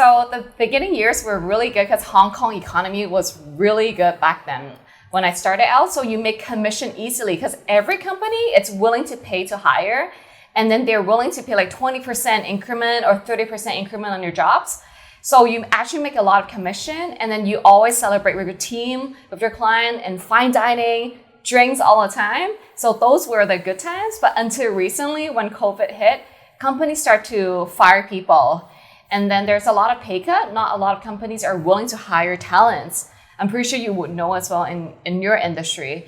So the beginning years were really good because Hong Kong economy was really good back then when I started out. So you make commission easily because every company it's willing to pay to hire. And then they're willing to pay like 20% increment or 30% increment on your jobs. So you actually make a lot of commission, and then you always celebrate with your team, with your client, and fine dining, drinks all the time. So those were the good times. But until recently, when COVID hit, companies start to fire people. And then there's a lot of pay cut. Not a lot of companies are willing to hire talents. I'm pretty sure you would know as well in your industry.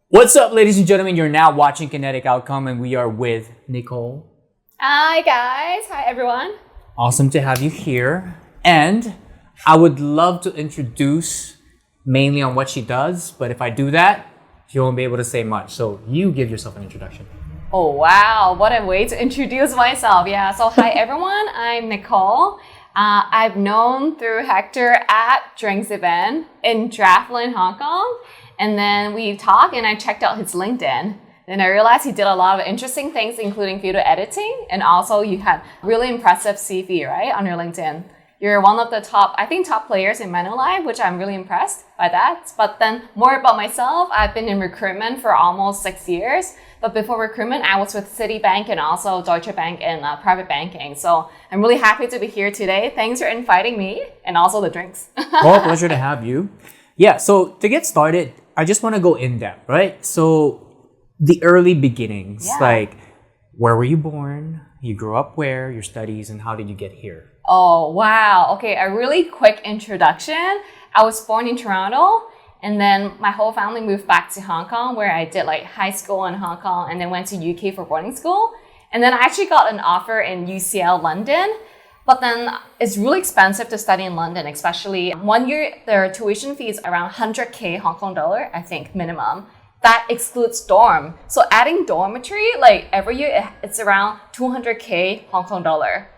What's up, ladies and gentlemen? You're now watching Kinetic Outcome, and we are with Nicole. Hi, guys. Hi, everyone. Awesome to have you here. And I would love to introduce mainly on what she does, but if I do that, she won't be able to say much. So you give yourself an introduction. Oh, wow. What a way to introduce myself. Yeah. So hi, everyone. I'm Nicole. I've known through Hector at Drinks event in 𝙤𝙤𝙘𝙤, Hong Kong. And then we talked and I checked out his LinkedIn. Then I realized he did a lot of interesting things, including video editing. And also you had really impressive CV, right, on your LinkedIn. You're one of the top players in Manulife, which I'm really impressed by that. But then more about myself, I've been in recruitment for almost 6 years. But before recruitment, I was with Citibank and also Deutsche Bank in private banking. So I'm really happy to be here today. Thanks for inviting me and also the drinks. Well, pleasure to have you. Yeah, so to get started, I just want to go in depth, right? So the early beginnings, like where were you born? You grew up where? Your studies, and how did you get here? Oh, wow. Okay, a really quick introduction. I was born in Toronto, and then my whole family moved back to Hong Kong, where I did like high school in Hong Kong, and then went to UK for boarding school. And then I actually got an offer in UCL London. But then it's really expensive to study in London, especially 1 year, their tuition fee is around 100K Hong Kong dollar, I think, minimum. That excludes dorm. So adding dormitory, like every year, it's around 200K Hong Kong dollar.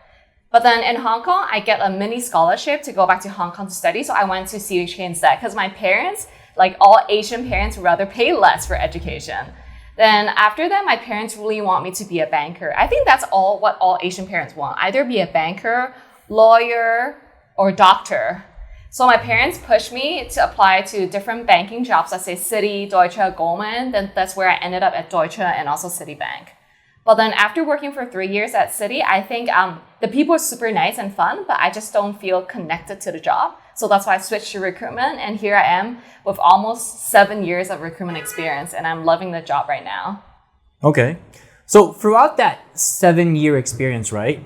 But then in Hong Kong, I get a mini scholarship to go back to Hong Kong to study. So I went to CHK instead because my parents, like all Asian parents, would rather pay less for education. Then after that, my parents really want me to be a banker. I think that's what all Asian parents want. Either be a banker, lawyer, or doctor. So my parents pushed me to apply to different banking jobs, let's say Citi, Deutsche, Goldman. Then that's where I ended up at Deutsche and also Citibank. But then after working for 3 years at Citi, I think the people are super nice and fun, but I just don't feel connected to the job. So that's why I switched to recruitment. And here I am with almost 7 years of recruitment experience. And I'm loving the job right now. Okay. So throughout that 7-year experience, right?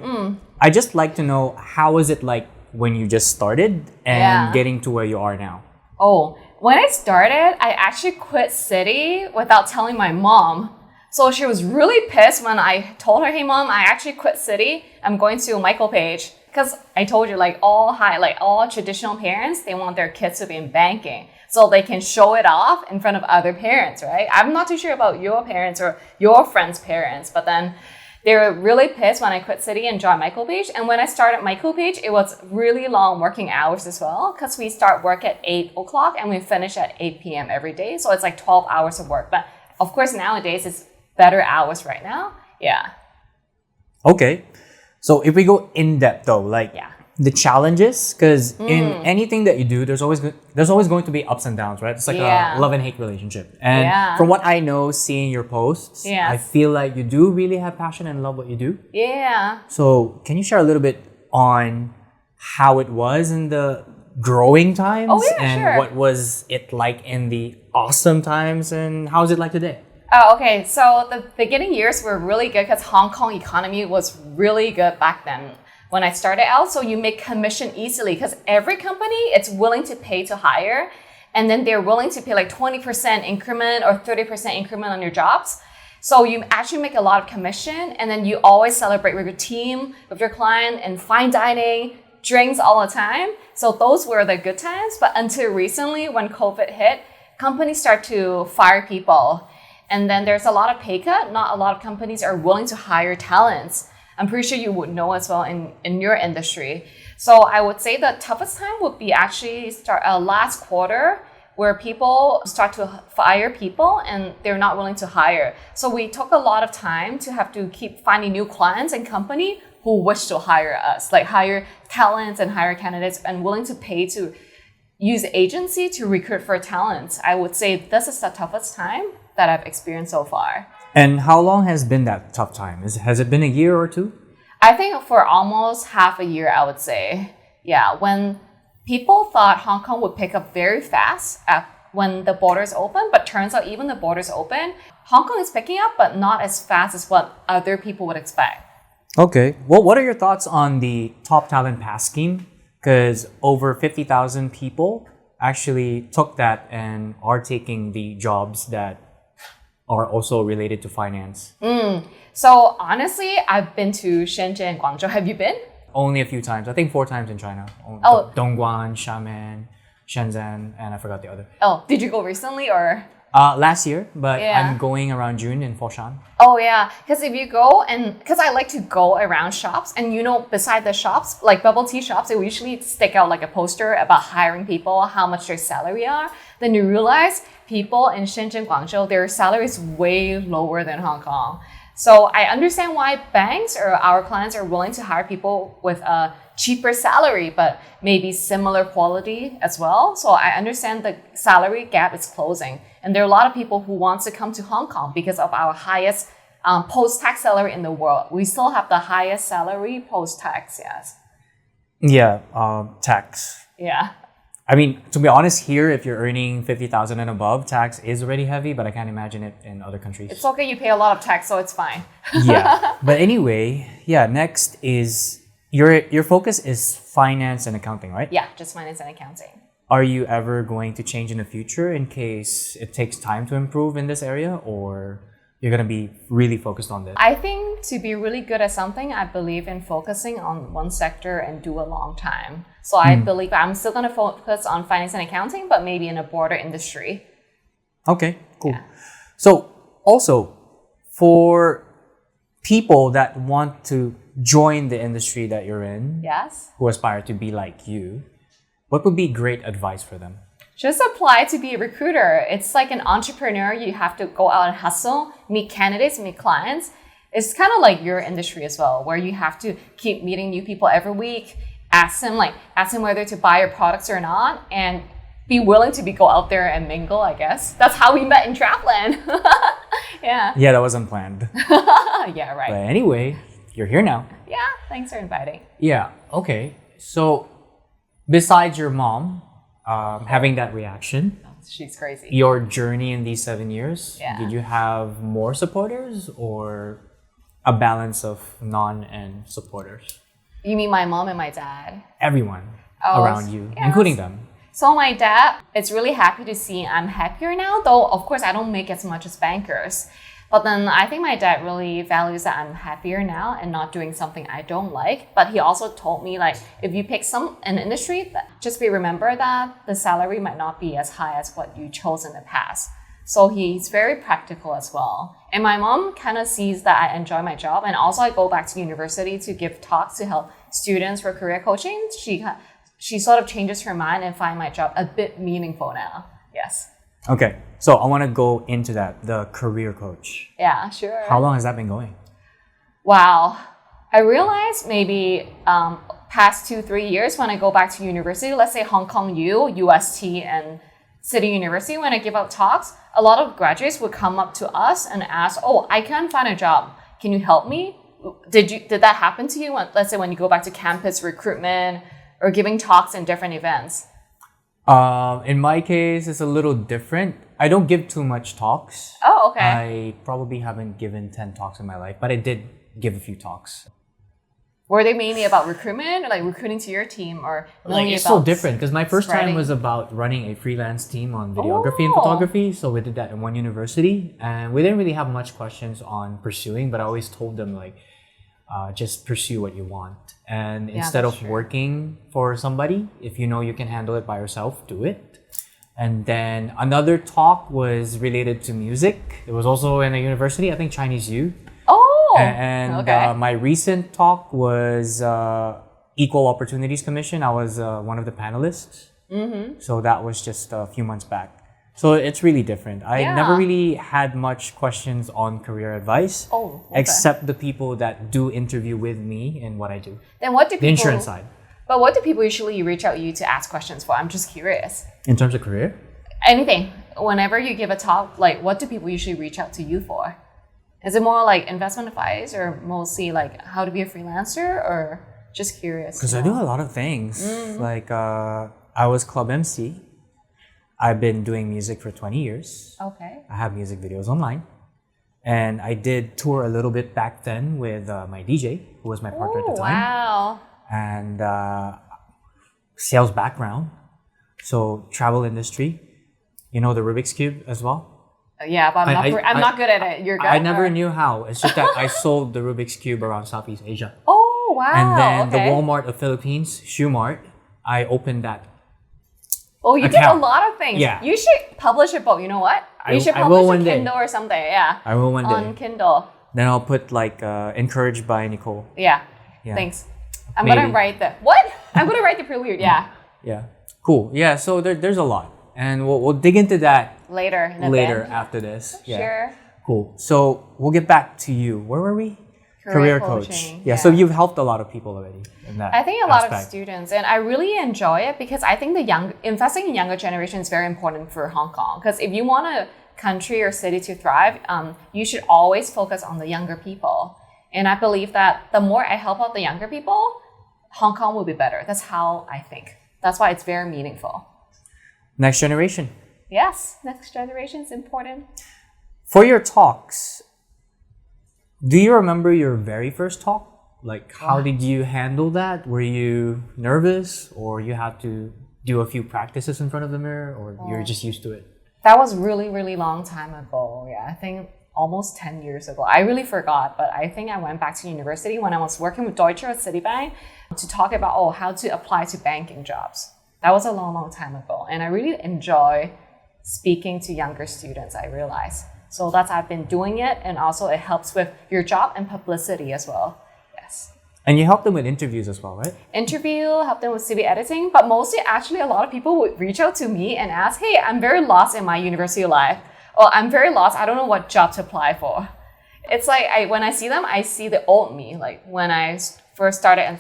I just like to know, how was it like when you just started and getting to where you are now? Oh, when I started, I actually quit Citi without telling my mom. So she was really pissed when I told her, hey mom, I actually quit Citi. I'm going to Michael Page. Because I told you, like all traditional parents, they want their kids to be in banking so they can show it off in front of other parents, right? I'm not too sure about your parents or your friends' parents, but then they were really pissed when I quit Citi and joined Michael Page. And when I started Michael Page, it was really long working hours as well, because we start work at 8 o'clock and we finish at 8 p.m. every day. So it's like 12 hours of work. But of course, nowadays, it's better hours right now. Yeah. Okay. So if we go in depth though, like the challenges, because in anything that you do, there's always going to be ups and downs, right? It's like a love and hate relationship. And from what I know, seeing your posts, I feel like you do really have passion and love what you do. Yeah. So can you share a little bit on how it was in the growing times what was it like in the awesome times, and how is it like today? Oh, okay. So the beginning years were really good because Hong Kong economy was really good back then when I started out. So you make commission easily because every company, it's willing to pay to hire. And then they're willing to pay like 20% increment or 30% increment on your jobs. So you actually make a lot of commission, and then you always celebrate with your team, with your client, and fine dining, drinks all the time. So those were the good times. But until recently, when COVID hit, companies start to fire people. And then there's a lot of pay cut. Not a lot of companies are willing to hire talents. I'm pretty sure you would know as well in your industry. So I would say the toughest time would be actually last quarter, where people start to fire people and they're not willing to hire. So we took a lot of time to have to keep finding new clients and company who wish to hire us, like hire talents and hire candidates and willing to pay to use agency to recruit for talents. I would say this is the toughest time that I've experienced so far. And how long has been that tough time? Has it been a year or two? I think for almost half a year, I would say. Yeah, when people thought Hong Kong would pick up very fast when the borders open, but turns out even the borders open, Hong Kong is picking up, but not as fast as what other people would expect. Okay. Well, what are your thoughts on the Top Talent Pass scheme? Because over 50,000 people actually took that and are taking the jobs that are also related to finance. So honestly, I've been to Shenzhen and Guangzhou. Have you been? Only a few times. I think 4 times in China. Dongguan, Xiamen, Shenzhen, and I forgot the other. Oh, did you go recently or? Last year, but Yeah. I'm going around June in Foshan. Oh yeah, because if you go because I like to go around shops and beside the shops, like bubble tea shops, they will usually stick out like a poster about hiring people, how much their salary are. Then you realize people in Shenzhen, Guangzhou, their salary is way lower than Hong Kong. So I understand why banks or our clients are willing to hire people with a cheaper salary, but maybe similar quality as well. So I understand the salary gap is closing. And there are a lot of people who want to come to Hong Kong because of our highest post-tax salary in the world. We still have the highest salary post-tax, yes. Yeah, tax. Yeah. I mean, to be honest, here, if you're earning 50,000 and above, tax is already heavy, but I can't imagine it in other countries. It's okay, you pay a lot of tax, so it's fine. Yeah. But anyway, next is your focus is finance and accounting, right? Yeah, just finance and accounting. Are you ever going to change in the future in case it takes time to improve in this area, or you're going to be really focused on this? I think to be really good at something, I believe in focusing on one sector and do a long time. So I believe I'm still going to focus on finance and accounting, but maybe in a broader industry. Okay, cool. Yeah. So also, for people that want to join the industry that you're in, Yes. who aspire to be like you, what would be great advice for them? Just apply to be a recruiter. It's like an entrepreneur. You have to go out and hustle, meet candidates, meet clients. It's kind of like your industry as well, where you have to keep meeting new people every week, ask them whether to buy your products or not, and be willing to go out there and mingle, I guess. That's how we met in Trapland. Yeah. Yeah, that was unplanned. Yeah, right. But anyway, you're here now. Yeah, thanks for inviting. Yeah, okay. So besides your mom having that reaction, She's crazy. your journey in these 7 years, Yeah. did you have more supporters or a balance of non and supporters? You mean my mom and my dad? Everyone Oh, around you, yes. including them. So my dad is really happy to see I'm happier now, though of course I don't make as much as bankers. But then I think my dad really values that I'm happier now and not doing something I don't like. But he also told me, like, if you pick an industry, just remember that the salary might not be as high as what you chose in the past. So he's very practical as well. And my mom kind of sees that I enjoy my job. And also I go back to university to give talks to help students for career coaching. She sort of changes her mind and find my job a bit meaningful now. Yes. Okay, so I want to go into that, the career coach. Yeah, sure. How long has that been going? Wow. I realized maybe past 2-3 years when I go back to university, let's say Hong Kong U, UST, and City University, when I give out talks, a lot of graduates would come up to us and ask, oh, I can't find a job. Can you help me? Did that happen to you? Let's say when you go back to campus recruitment or giving talks in different events. In my case, it's a little different. I don't give too much talks. Oh, okay. I probably haven't given 10 talks in my life, but I did give a few talks. Were they mainly about recruitment or like recruiting to your team or Like, it's so different because my first time was about running a freelance team on videography and photography. So we did that in one university and we didn't really have much questions on pursuing, but I always told them like, just pursue what you want. And instead of working for somebody, if you know you can handle it by yourself, do it. And then another talk was related to music. It was also in a university, I think Chinese U. Oh, And my recent talk was Equal Opportunities Commission. I was one of the panelists. So that was just a few months back. So it's really different. I never really had much questions on career advice, except the people that do interview with me and what I do. Then what do people... The insurance side. But what do people usually reach out to you to ask questions for? I'm just curious. In terms of career? Anything. Whenever you give a talk, like what do people usually reach out to you for? Is it more like investment advice or mostly like how to be a freelancer or just curious? Because I do a lot of things. Like I was club MC. I've been doing music for 20 years. Okay. I have music videos online. And I did tour a little bit back then with my DJ, who was my partner at the time. Wow. And sales background. So travel industry. You know the Rubik's Cube as well? Yeah, but I'm not good at it. You're good? I never knew how. It's just that I sold the Rubik's Cube around Southeast Asia. Oh, wow. And then the Walmart of Philippines, Shoe Mart, I opened that. Oh, you did a lot of things. Yeah. You should publish a book. You know what? You should publish a Kindle or something. Yeah. I will one day. On Kindle. Then I'll put like Encouraged by Nicole. Yeah. Thanks. I'm going to write the... What? I'm going to write the prelude. Yeah. Yeah. Cool. Yeah. So there's a lot. And we'll dig into that later after this. Yeah. Sure. Cool. So we'll get back to you. Where were we? Career coach. Yeah. So you've helped a lot of people already in that I think a lot of students, and I really enjoy it because I think investing in younger generation is very important for Hong Kong. Because if you want a country or city to thrive, you should always focus on the younger people. And I believe that the more I help out the younger people, Hong Kong will be better. That's how I think. That's why it's very meaningful. Next generation. Yes, next generation is important. For your talks, do you remember your very first talk? Like, how did you handle that? Were you nervous, or you had to do a few practices in front of the mirror, or you're just used to it? That was really, really long time ago. Yeah, I think almost 10 years ago. I really forgot, but I think I went back to university when I was working with Deutsche at Citibank to talk about how to apply to banking jobs. That was a long, long time ago. And I really enjoy speaking to younger students, I realized. So I've been doing it, and also it helps with your job and publicity as well. Yes. And you help them with interviews as well, right? Interview, help them with CV editing, but mostly actually a lot of people would reach out to me and ask, hey, I'm very lost in my university life. Or I'm very lost, I don't know what job to apply for. It's like when I see them, I see the old me. Like when I first started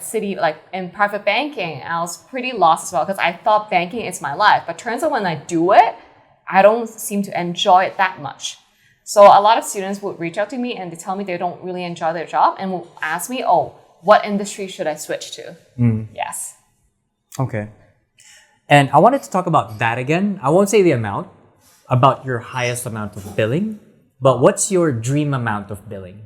in private banking, I was pretty lost as well because I thought banking is my life. But turns out when I do it, I don't seem to enjoy it that much. So a lot of students would reach out to me and they tell me they don't really enjoy their job and will ask me, what industry should I switch to? Yes. Okay. And I wanted to talk about that again. I won't say the amount, about your highest amount of billing, but what's your dream amount of billing?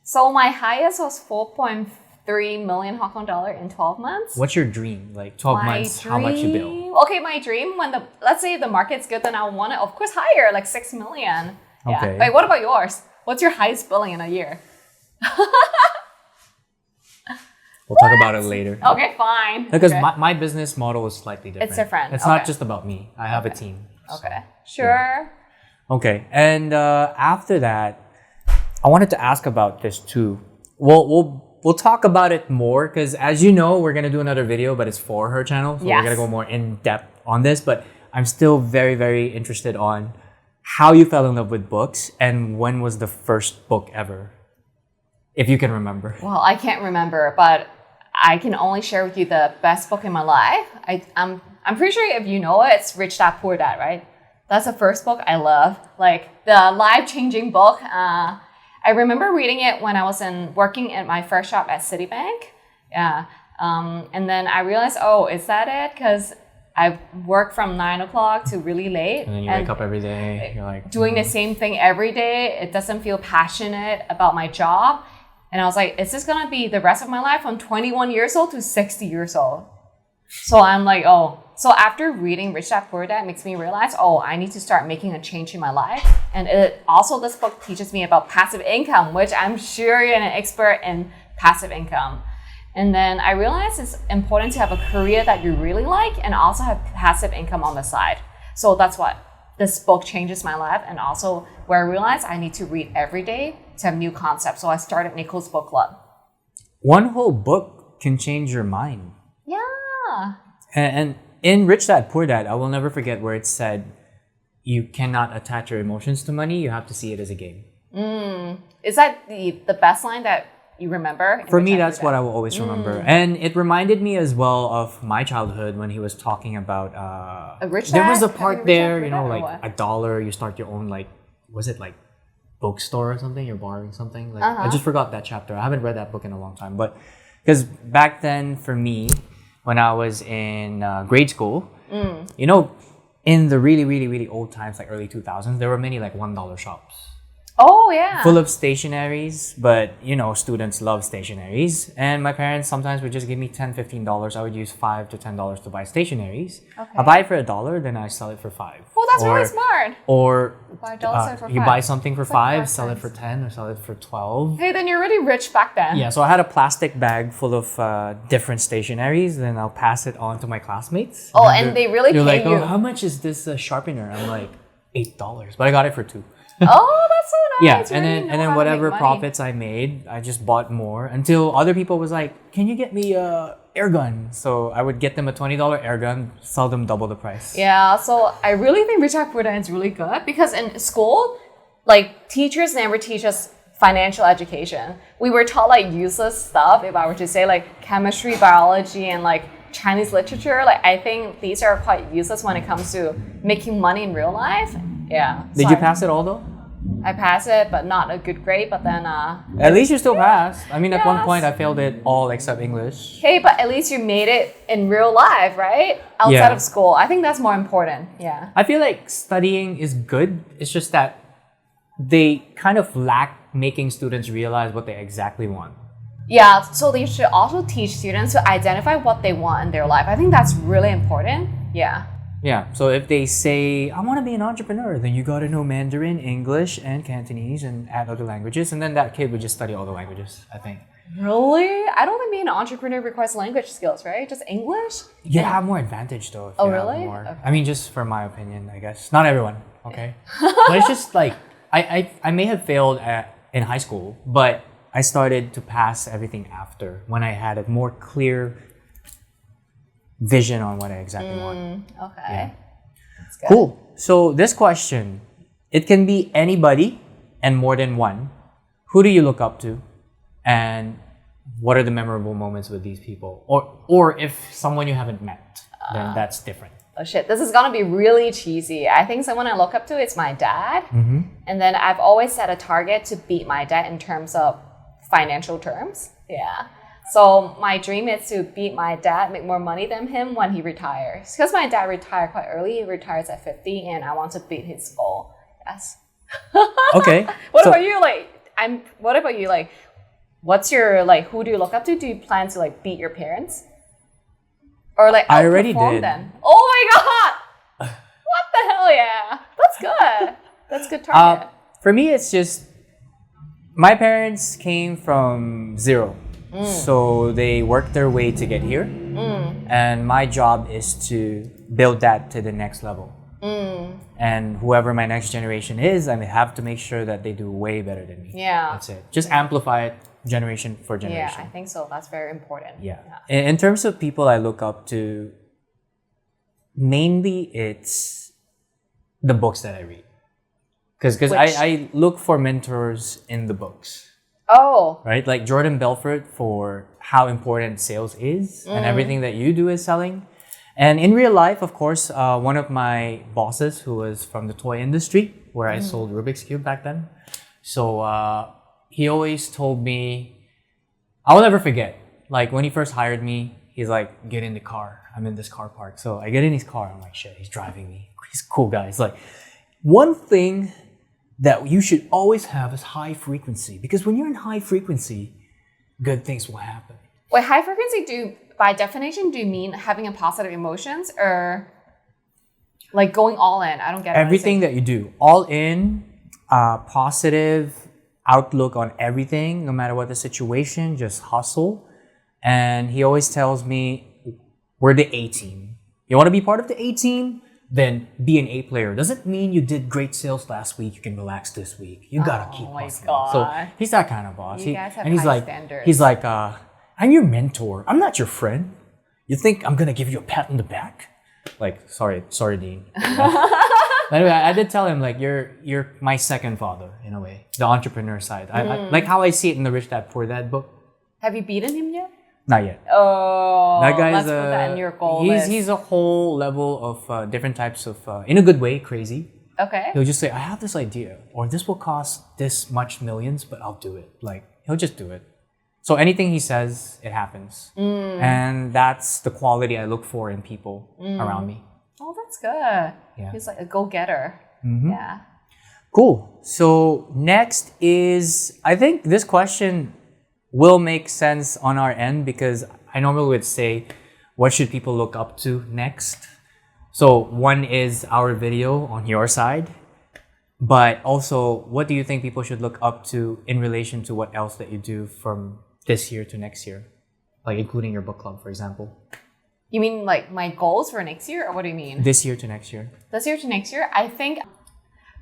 So my highest was 4.3 million Hong Kong dollar in 12 months. What's your dream? Like 12 months, how much you bill? Okay, my dream, let's say the market's good, then I want it, of course, higher, like 6 million. Yeah. Okay. Wait, what about yours? What's your highest billing in a year? We'll talk about it later. Okay, fine. Because my business model is slightly different. It's different. It's not just about me. I have a team. Okay, sure. Yeah. Okay, and after that, I wanted to ask about this too. We'll talk about it more because, as you know, we're gonna do another video, but it's for her channel, so we're gonna go more in depth on this. But I'm still very, very interested on how you fell in love with books and when was the first book ever, if you can remember. Well, I can't remember, but I can only share with you the best book in my life. I'm pretty sure if you know it, it's Rich Dad Poor Dad, right? That's the first book I love, like the life-changing book. I remember reading it when I was working at my first job at Citibank. Yeah, and then I realized, is that it? Because I work from 9 o'clock to really late. And then you wake up every day. You're like doing the same thing every day. It doesn't feel passionate about my job. And I was like, is this gonna be the rest of my life from 21 years old to 60 years old? So I'm like, So after reading Rich Dad Poor Dad, it makes me realize, I need to start making a change in my life. And this book teaches me about passive income, which I'm sure you're an expert in passive income. And then I realized it's important to have a career that you really like and also have passive income on the side. So that's what this book changes my life. And also where I realized I need to read every day to have new concepts. So I started Nicole's Book Club. One whole book can change your mind. Yeah. And in Rich Dad, Poor Dad, I will never forget where it said, you cannot attach your emotions to money. You have to see it as a game. Is that the best line that you remember? For me, that's what I will always remember. And it reminded me as well of my childhood when he was talking about... a rich there dad? was a part there, you know, Or like what? $1, you start your own, like, was it like bookstore or something? You're borrowing something? Like, I just forgot that chapter. I haven't read that book in a long time. But because back then, for me, when I was in grade school, you know, in the really, really, really old times, like early 2000s, there were many like $1 shops. Oh, yeah. Full of stationaries, but you know, students love stationaries. And my parents sometimes would just give me $10, $15. I would use $5 to $10 to buy stationaries. Okay. I buy it for $1, then I sell it for $5. Oh, that's really smart. Or Buy $1 for you $5. buy something for It's like $5, sell it for 10, or sell it for 12. Hey, then you're really rich back then. Yeah, so I had a plastic bag full of different stationaries, then I'll pass it on to my classmates. Oh, and they really they're pay like, you. oh, how much is this sharpener? I'm like, $8, but I got it for $2. Oh, that's so nice. Yeah, Really know and how then to whatever make money. profits I made, I just bought more until other people was like, can you get me a air gun? So I would get them a $20 air gun, sell them double the price. Yeah, so I really think Rich Dad Poor Dad is really good because in school, like teachers never teach us financial education. We were taught like useless stuff, if I were to say, like chemistry, biology, and like Chinese literature. Like I think these are quite useless when it comes to making money in real life. Yeah. Did you pass it all though? I passed it, but not a good grade. But then, At least you still passed. I mean, at one Yes. point I failed it all except English. hey, but at least you made it in real life, right? Outside Yeah. of school. I think that's more important. Yeah. I feel like studying is good. It's just that they kind of lack making students realize what they exactly want. Yeah, so they should also teach students to identify what they want in their life. I think that's really important. Yeah. Yeah, so if they say, I want to be an entrepreneur, then you got to know Mandarin, English, and Cantonese, and add other languages. And then that kid would just study all the languages, I think. Really? I don't think being an entrepreneur requires language skills, right? Just English? You have more advantage though. If Oh, you have really? more. Okay. I mean, just for my opinion, I guess. Not everyone, okay? But it's just like, I may have failed in high school, but I started to pass everything after when I had a more clear vision on what I exactly want. Okay. Yeah. That's good. Cool. So this question, it can be anybody and more than one. Who do you look up to? And what are the memorable moments with these people? Or if someone you haven't met, then that's different. Oh shit, this is gonna be really cheesy. I think someone I look up to is my dad. And then I've always set a target to beat my dad in terms of financial terms. Yeah. So my dream is to beat my dad, make more money than him when he retires. Because my dad retired quite early. He retires at 50 and I want to beat his goal. Yes. Okay. What about you? What about you? Like, what's your, like, who do you look up to? Do you plan to, like, beat your parents? Or, like, I already outperform did. them? Oh my God! What the hell, yeah. That's good. That's a good target. For me, it's just, my parents came from zero. So they worked their way to get here. And my job is to build that to the next level. And whoever my next generation is, I have to make sure that they do way better than me. Yeah. That's it. Just amplify it generation for generation. Yeah, I think so. That's very important. Yeah. In terms of people I look up to, mainly it's the books that I read. Because I look for mentors in the books. Oh. Right? Like Jordan Belfort for how important sales is and everything that you do is selling. And in real life, of course, one of my bosses who was from the toy industry where I sold Rubik's Cube back then. So he always told me, I will never forget, like when he first hired me, he's like, get in the car. I'm in this car park. So I get in his car. I'm like, shit, he's driving me. He's a cool guy. He's like, one thing that you should always have is high frequency. Because when you're in high frequency, good things will happen. Wait, high frequency, by definition, do you mean having a positive emotions or like going all in? I don't get it. Everything that you do, all in, positive outlook on everything, no matter what the situation, just hustle. And he always tells me, we're the A team. You want to be part of the A team? Then be an A player. Doesn't mean you did great sales last week, you can relax this week. You gotta keep hustling. God. So he's that kind of boss. You guys have and he's high like, standards. he's like, I'm your mentor. I'm not your friend. You think I'm gonna give you a pat on the back? Like, sorry, Dean. Anyway, I did tell him, like, you're my second father in a way, the entrepreneur side. I like how I see it in the Rich Dad Poor Dad book. Have you beaten him yet? Not yet. Oh, that guy's let's put that in your goal list. He's a whole level of different types of, in a good way, crazy. Okay. He'll just say, I have this idea, or this will cost this much millions, but I'll do it. Like, he'll just do it. So anything he says, it happens. And that's the quality I look for in people around me. Oh, that's good. Yeah. He's like a go-getter. Yeah. Cool. So next is, I think this question will make sense on our end because I normally would say, what should people look up to next? So one is our video on your side, but also what do you think people should look up to in relation to what else that you do from this year to next year? Like including your book club, for example. You mean like my goals for next year, or what do you mean? This year to next year. This year to next year, I think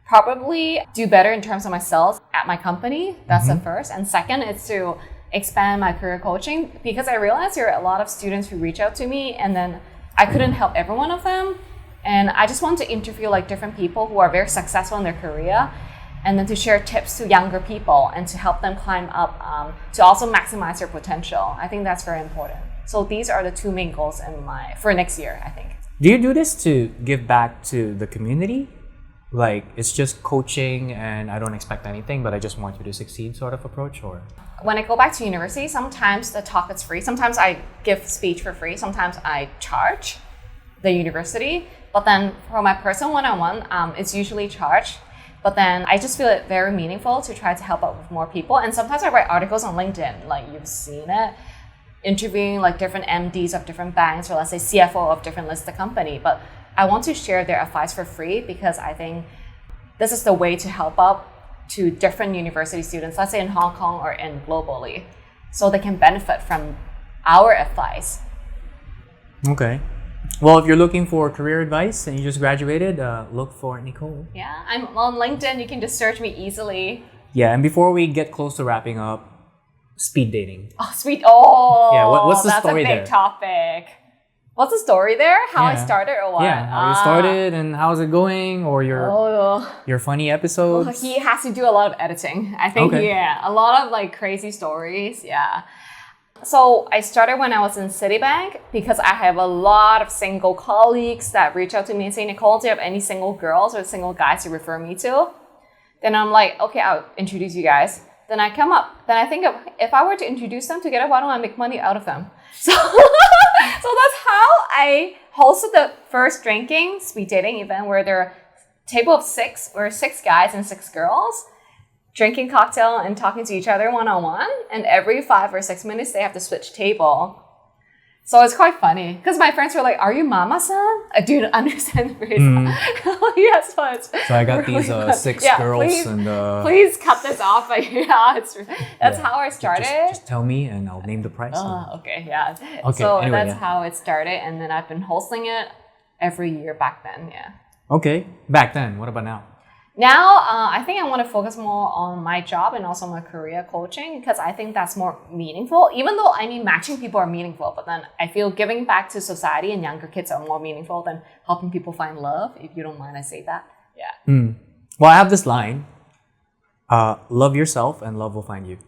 probably do better in terms of my sales at my company. That's the first. And second is to expand my career coaching because I realized there are a lot of students who reach out to me and then I couldn't help every one of them. And I just want to interview like different people who are very successful in their career and then to share tips to younger people and to help them climb up, to also maximize their potential. I think that's very important. So these are the two main goals for next year, I think. Do you do this to give back to the community? Like it's just coaching and I don't expect anything, but I just want you to succeed sort of approach, or? When I go back to university, sometimes the talk is free. Sometimes I give speech for free. Sometimes I charge the university. But then for my personal one-on-one, it's usually charged. But then I just feel it very meaningful to try to help out with more people. And sometimes I write articles on LinkedIn, like you've seen it, interviewing like different MDs of different banks, or let's say CFO of different listed company. But I want to share their advice for free because I think this is the way to help out to different university students, let's say in Hong Kong or in globally, so they can benefit from our advice. Okay. Well, if you're looking for career advice and you just graduated, look for Nicole. Yeah, I'm on LinkedIn. You can just search me easily. Yeah, and before we get close to wrapping up, speed dating. Oh, sweet. Oh, yeah, what's the story there? That's a big topic. What's the story there? How I started or what? Yeah, how you started and how's it going, or your funny episodes. Well, he has to do a lot of editing. I think, a lot of like crazy stories. Yeah. So I started when I was in Citibank because I have a lot of single colleagues that reach out to me and say, Nicole, do you have any single girls or single guys to refer me to? Then I'm like, okay, I'll introduce you guys. Then I come up. Then I think of, if I were to introduce them together, why don't I make money out of them? So, so that's how I hosted the first drinking speed dating event where there are a table of six guys and 6 girls drinking cocktail and talking to each other one-on-one. And every 5 or 6 minutes, they have to switch table. So it's quite funny because my friends were like, are you mama-san? I do understand the phrase. Yes, but so I got these 6 girls please, and... please cut this off. Yeah, that's how I started. Just tell me and I'll name the price. Okay, yeah. Okay, so anyway, that's how it started. And then I've been hosting it every year back then, yeah. Okay, back then. What about now? Now, I think I want to focus more on my job and also my career coaching because I think that's more meaningful. Even though, I mean, matching people are meaningful, but then I feel giving back to society and younger kids are more meaningful than helping people find love, if you don't mind I say that. Yeah. Well, I have this line, love yourself and love will find you.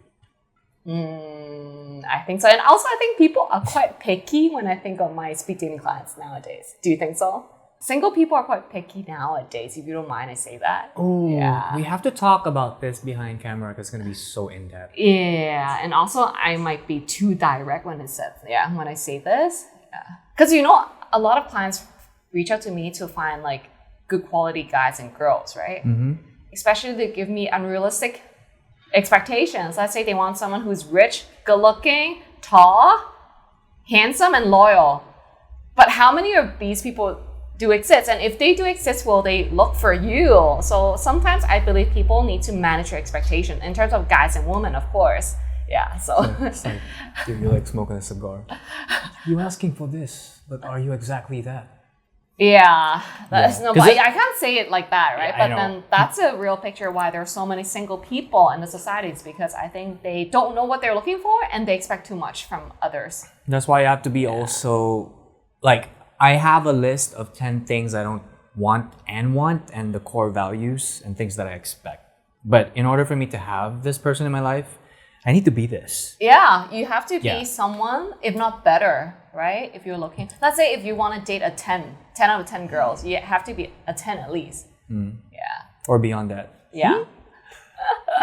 I think so. And also, I think people are quite picky when I think of my speed dating clients nowadays. Do you think so? Single people are quite picky nowadays, if you don't mind I say that. Oh, yeah. We have to talk about this behind camera because it's going to be so in-depth. Yeah, and also I might be too direct when I say this. Yeah. Because, you know, a lot of clients reach out to me to find like good quality guys and girls, right? Especially they give me unrealistic expectations. Let's say they want someone who's rich, good looking, tall, handsome, and loyal. But how many of these people do exist? And if they do exist, will they look for you? So sometimes I believe people need to manage your expectation in terms of guys and women, of course. Yeah, so. It's like, dude, you're like smoking a cigar. You're asking for this, but are you exactly that? Yeah, that's Yeah. no, 'Cause but it- I can't say it like that, right? Yeah, I But know. then that's a real picture why there are so many single people in the societies, because I think they don't know what they're looking for and they expect too much from others. That's why you have to be also, like, I have a list of 10 things I don't want, and the core values and things that I expect. But in order for me to have this person in my life, I need to be this. Yeah, you have to be Yeah. someone, if not better, right? If you're looking, let's say if you want to date a 10 out of 10 girls, you have to be a 10 at least. Yeah. Or beyond that. Yeah.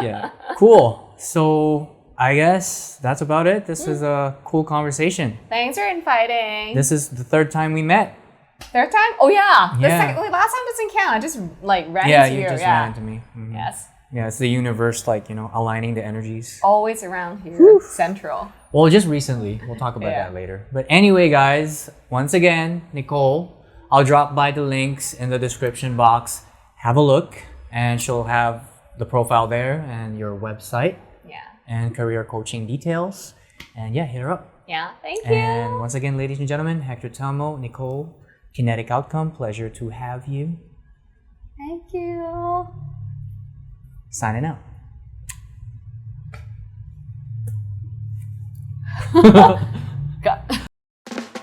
Yeah. Cool. So I guess that's about it. This is a cool conversation. Thanks for inviting. This is the third time we met. Third time? Oh yeah. The Yeah. second, last time was in Canada. I just like ran Yeah, into you you. just Yeah. ran into me. Mhm. Yes. Yeah, it's the universe, like, aligning the energies. Always around here. Central. Well, just recently. We'll talk about Yeah. that later. But anyway, guys, once again, Nicole, I'll drop by the links in the description box. Have a look, and she'll have the profile there and your website Yeah. and career coaching details. And yeah, hit her up. Yeah. Thank you. And once again, ladies and gentlemen, Hector Telmo, Nicole, Kinetic Outcome, pleasure to have you. Thank you. Signing out.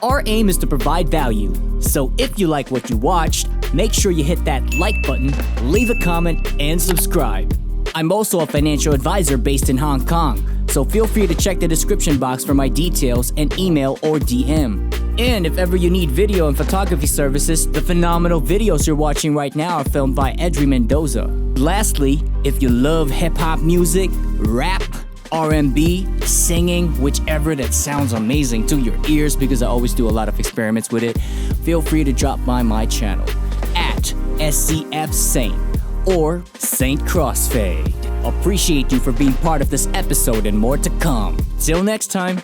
Our aim is to provide value, so if you like what you watched, make sure you hit that like button, leave a comment, and subscribe. I'm also a financial advisor based in Hong Kong, so feel free to check the description box for my details and email or DM. And if ever you need video and photography services, the phenomenal videos you're watching right now are filmed by 𝙤𝙤𝙘𝙤𝙤. Lastly, if you love hip-hop music, rap, R&B, singing, whichever that sounds amazing to your ears, because I always do a lot of experiments with it, feel free to drop by my channel at SCF Saint or Saint Crossfade. Appreciate you for being part of this episode and more to come. Till next time.